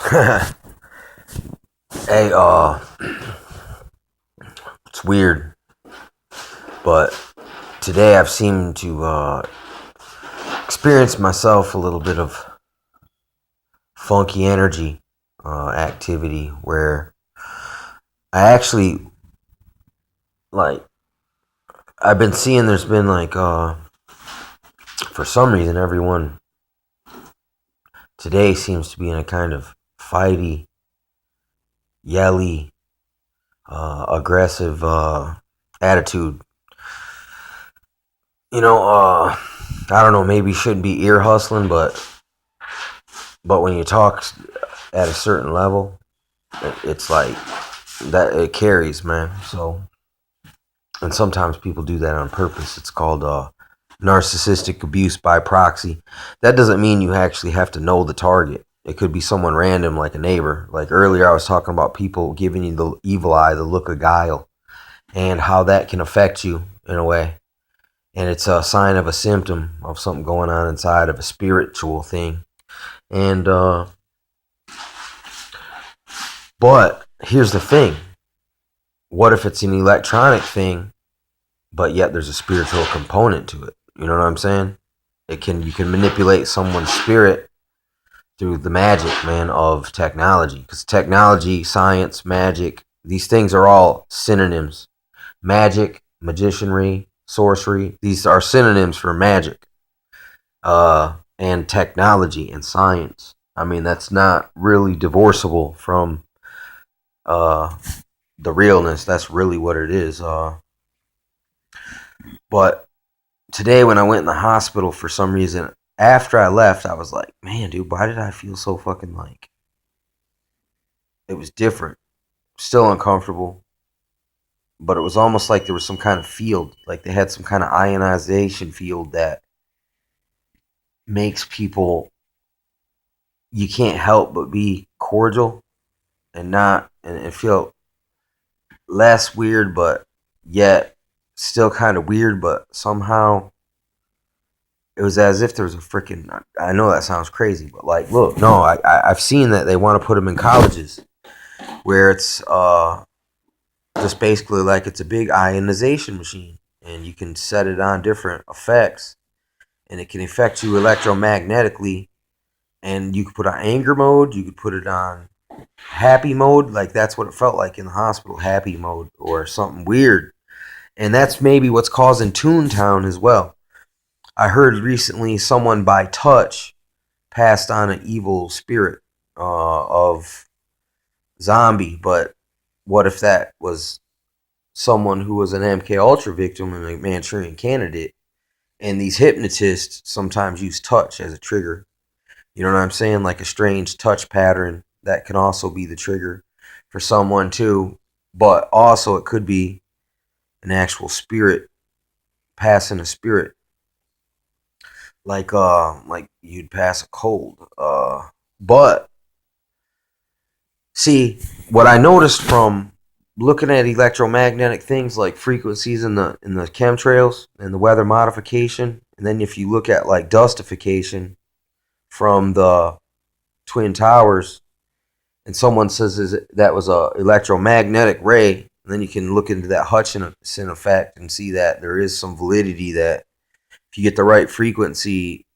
Hey, it's weird, but today I've seemed to experience myself a little bit of funky energy activity where I actually like. I've been seeing there's been for some reason everyone today seems to be in a kind of fighty, yelly, aggressive attitude. I don't know. Maybe shouldn't be ear hustling, but when you talk at a certain level, it's like that. It carries, man. So, and sometimes people do that on purpose. It's called narcissistic abuse by proxy. That doesn't mean you actually have to know the target. It could be someone random, like a neighbor. Like earlier, I was talking about people giving you the evil eye, the look of guile, and how that can affect you in a way. And it's a sign of a symptom of something going on inside of a spiritual thing. And but here's the thing: what if it's an electronic thing, but yet there's a spiritual component to it? You know what I'm saying? You can manipulate someone's spirit through the magic, man, of technology. Because technology, science, magic, these things are all synonyms. Magic, magicianry, sorcery, these are synonyms for magic. And technology and science. I mean, that's not really divorceable from uh, the realness. That's really what it is. But today, when I went in the hospital for some reason, after I left, I was like, man, dude, why did I feel so fucking like it was different? Still uncomfortable, but it was almost like there was some kind of field, like they had some kind of ionization field that makes people, you can't help but be cordial and not, and feel less weird, but yet still kind of weird, but somehow it was as if there was a freaking. I know that sounds crazy, but like, look, no, I've seen that they want to put them in colleges where it's just basically like it's a big ionization machine, and you can set it on different effects, and it can affect you electromagnetically. And you could put on anger mode, you could put it on happy mode, like that's what it felt like in the hospital, happy mode or something weird. And that's maybe what's causing Toontown as well. I heard recently someone by touch passed on an evil spirit of zombie, but what if that was someone who was an MK Ultra victim and a Manchurian candidate? And these hypnotists sometimes use touch as a trigger. You know what I'm saying? Like a strange touch pattern that can also be the trigger for someone too. But also it could be an actual spirit passing a spirit, like you'd pass a cold. But see, what I noticed from looking at electromagnetic things like frequencies in the chemtrails and the weather modification, and then if you look at like dustification from the twin towers, and someone says that was a electromagnetic ray, and then you can look into that Hutchinson effect and see that there is some validity that if you get the right frequency,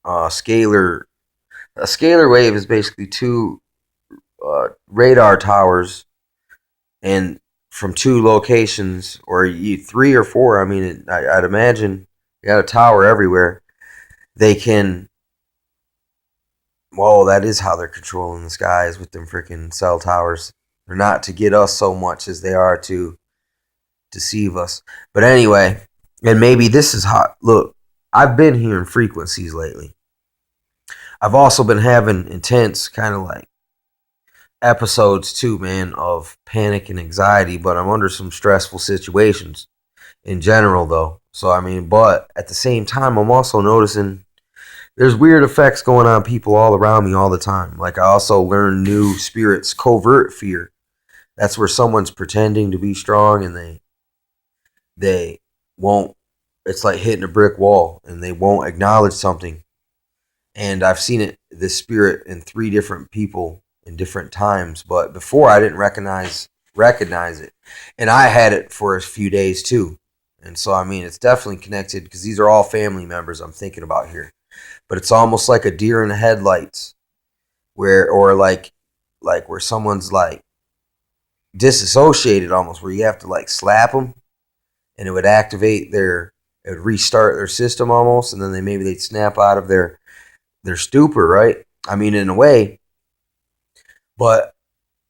scalar a scalar wave is basically two radar towers, and from two locations, or three or four. I mean, I'd imagine you got a tower everywhere. They can. Well, that is how they're controlling the skies with them freaking cell towers. They're not to get us so much as they are to deceive us. But anyway, and maybe this is hot. Look, I've been hearing frequencies lately. I've also been having intense kind of like episodes too, man, of panic and anxiety, but I'm under some stressful situations in general though. So I mean, but at the same time I'm also noticing there's weird effects going on people all around me all the time. Like I also learn new spirits, covert fear. That's where someone's pretending to be strong and they won't, it's like hitting a brick wall and they won't acknowledge something. And I've seen it, this spirit in three different people in different times, but before I didn't recognize it, and I had it for a few days too. And so I mean, it's definitely connected because these are all family members I'm thinking about here. But it's almost like a deer in the headlights, where or like where someone's like disassociated almost, where you have to like slap them, and it would activate it would restart their system almost, and then they'd snap out of their stupor, right? I mean, in a way, but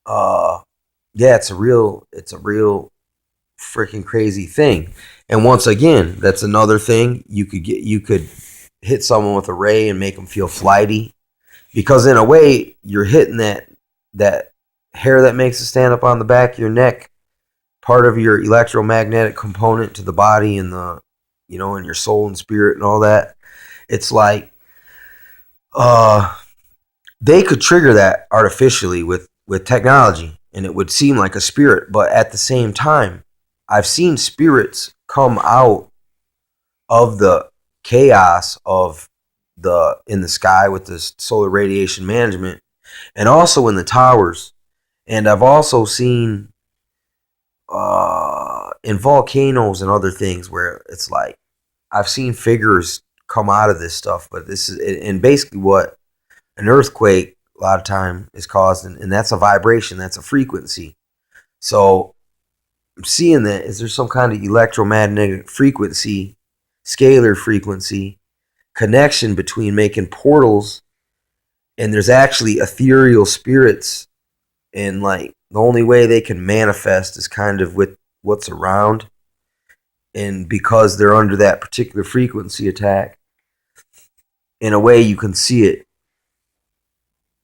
yeah, it's a real freaking crazy thing. And once again, that's another thing you could hit someone with a ray and make them feel flighty, because in a way you're hitting that hair that makes it stand up on the back of your neck, part of your electromagnetic component to the body and the and your soul and spirit and all that. It's like they could trigger that artificially with technology, and it would seem like a spirit, but at the same time I've seen spirits come out of the chaos of in the sky with this solar radiation management, and also in the towers. And I've also seen in volcanoes and other things where it's like I've seen figures come out of this stuff. But this is, and basically what an earthquake a lot of time is caused, and that's a vibration, that's a frequency. So I'm seeing that, is there some kind of electromagnetic frequency, scalar frequency connection between making portals, and there's actually ethereal spirits, and like the only way they can manifest is kind of with what's around, and because they're under that particular frequency attack, in a way you can see it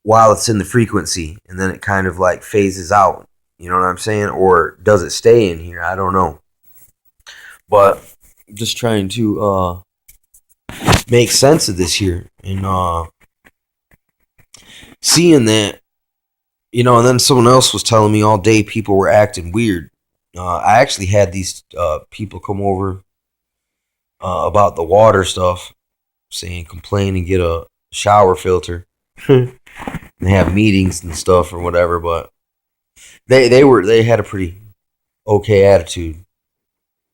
while it's in the frequency, and then it kind of like phases out, you know what I'm saying? Or does it stay in here? I don't know, but I'm just trying to make sense of this here, and seeing that, and then someone else was telling me all day people were acting weird. I actually had these people come over about the water stuff, saying complain and get a shower filter. They have meetings and stuff or whatever, but they had a pretty okay attitude,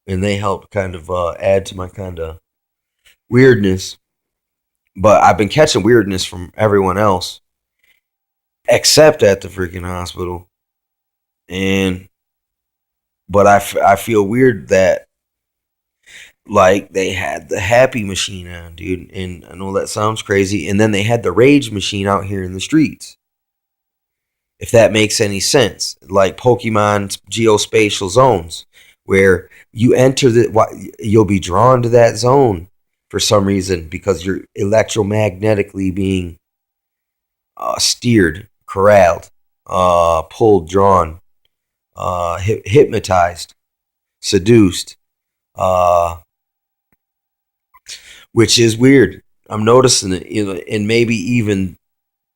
and they helped kind of add to my kind of weirdness. But I've been catching weirdness from everyone else except at the freaking hospital. But I feel weird that like they had the happy machine on, dude, and I know that sounds crazy, and then they had the rage machine out here in the streets. If that makes any sense, like Pokemon geospatial zones, where you enter you'll be drawn to that zone for some reason because you're electromagnetically being steered, corralled, pulled, drawn, hypnotized, seduced, which is weird. I'm noticing it, and maybe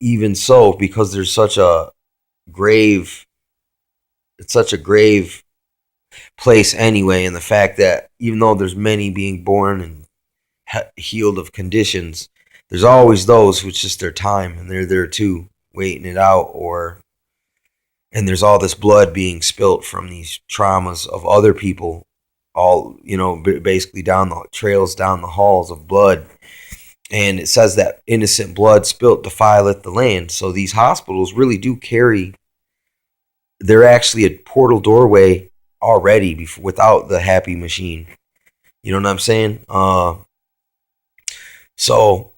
even so, because there's such a grave, it's such a grave place anyway, and the fact that even though there's many being born and healed of conditions, there's always those who it's just their time, and they're there too, waiting it out, and there's all this blood being spilt from these traumas of other people, all basically down the trails, down the halls of blood. And it says that innocent blood spilt defileth the land. So these hospitals really do carry, they're actually a portal doorway already without the happy machine. You know what I'm saying? So